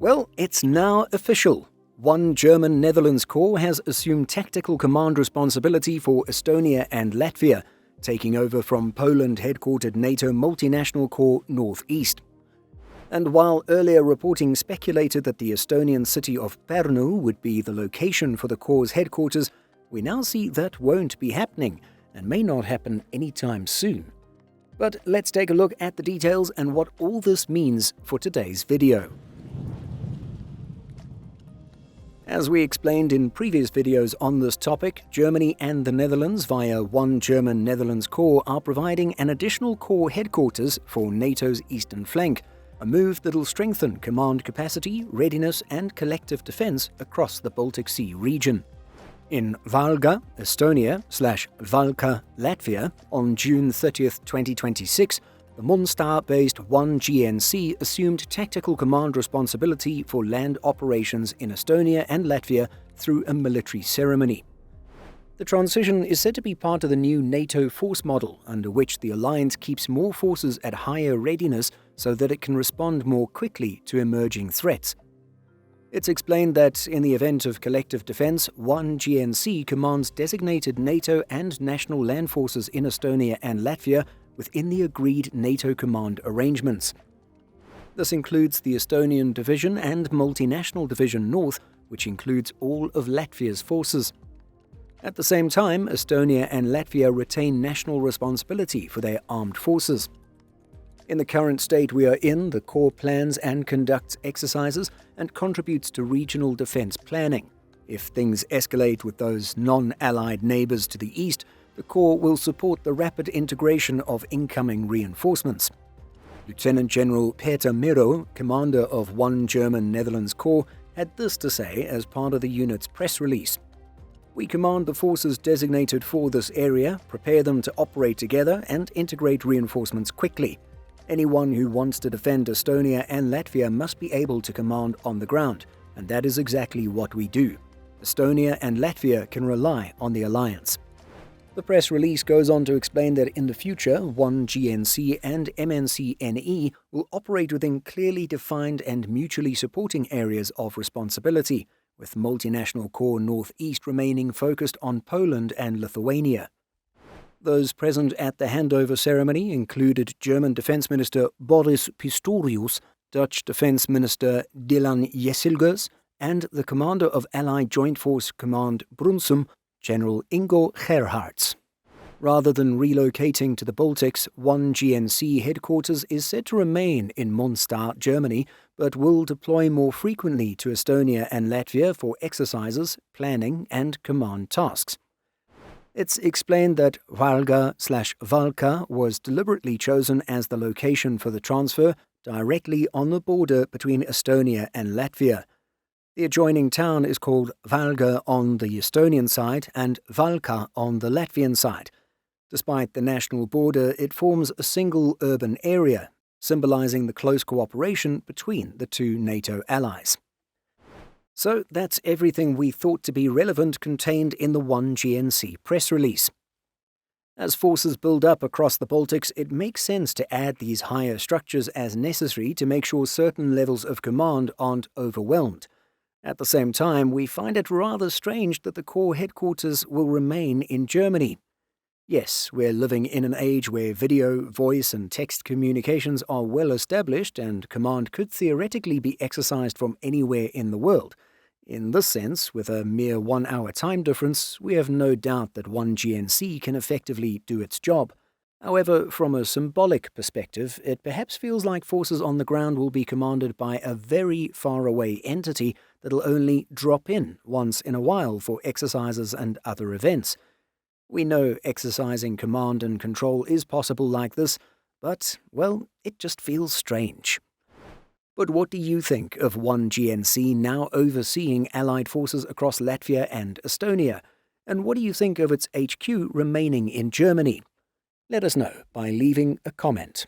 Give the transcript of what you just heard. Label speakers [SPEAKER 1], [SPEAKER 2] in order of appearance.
[SPEAKER 1] Well, it's now official. One German Netherlands corps has assumed tactical command responsibility for Estonia and Latvia, taking over from Poland-headquartered NATO Multinational Corps Northeast. And while earlier reporting speculated that the Estonian city of Pärnu would be the location for the corps' headquarters, we now see that won't be happening and may not happen anytime soon. But let's take a look at the details and what all this means for today's video. As we explained in previous videos on this topic, Germany and the Netherlands via One German Netherlands Corps are providing an additional corps headquarters for NATO's eastern flank, a move that'll strengthen command capacity, readiness and collective defense across the Baltic Sea region. In Valga, Estonia/Valka, Latvia, on June 30, 2026, the Munster-based 1GNC assumed tactical command responsibility for land operations in Estonia and Latvia through a military ceremony. The transition is said to be part of the new NATO force model, under which the alliance keeps more forces at higher readiness so that it can respond more quickly to emerging threats. It's explained that in the event of collective defense, 1GNC commands designated NATO and national land forces in Estonia and Latvia within the agreed NATO command arrangements. This includes the Estonian Division and Multinational Division North, which includes all of Latvia's forces. At the same time, Estonia and Latvia retain national responsibility for their armed forces. In the current state we are in, the Corps plans and conducts exercises and contributes to regional defense planning. If things escalate with those non-allied neighbors to the east, the Corps will support the rapid integration of incoming reinforcements. Lieutenant General Peter Miro, commander of One German Netherlands Corps, had this to say as part of the unit's press release. "We command the forces designated for this area, prepare them to operate together and integrate reinforcements quickly. Anyone who wants to defend Estonia and Latvia must be able to command on the ground, and that is exactly what we do. Estonia and Latvia can rely on the alliance." The press release goes on to explain that in the future, 1GNC and MNCNE will operate within clearly defined and mutually supporting areas of responsibility, with Multinational Corps Northeast remaining focused on Poland and Lithuania. Those present at the handover ceremony included German Defense Minister Boris Pistorius, Dutch Defense Minister Dylan Jesselgus, and the commander of Allied Joint Force Command Brunsum, General Ingo Gerhards. Rather than relocating to the Baltics, 1GNC headquarters is said to remain in Munster, Germany, but will deploy more frequently to Estonia and Latvia for exercises, planning, and command tasks. It's explained that Valga/Valka was deliberately chosen as the location for the transfer, directly on the border between Estonia and Latvia. The adjoining town is called Valga on the Estonian side and Valka on the Latvian side. Despite the national border, it forms a single urban area, symbolizing the close cooperation between the two NATO allies. So that's everything we thought to be relevant contained in the 1GNC press release. As forces build up across the Baltics, it makes sense to add these higher structures as necessary to make sure certain levels of command aren't overwhelmed. At the same time, we find it rather strange that the Corps headquarters will remain in Germany. Yes, we're living in an age where video, voice and text communications are well established and command could theoretically be exercised from anywhere in the world. In this sense, with a mere 1-hour time difference, we have no doubt that 1GNC can effectively do its job. However, from a symbolic perspective, it perhaps feels like forces on the ground will be commanded by a very far-away entity that'll only drop in once in a while for exercises and other events. We know exercising command and control is possible like this, but, well, it just feels strange. But what do you think of 1GNC now overseeing Allied forces across Latvia and Estonia? And what do you think of its HQ remaining in Germany? Let us know by leaving a comment.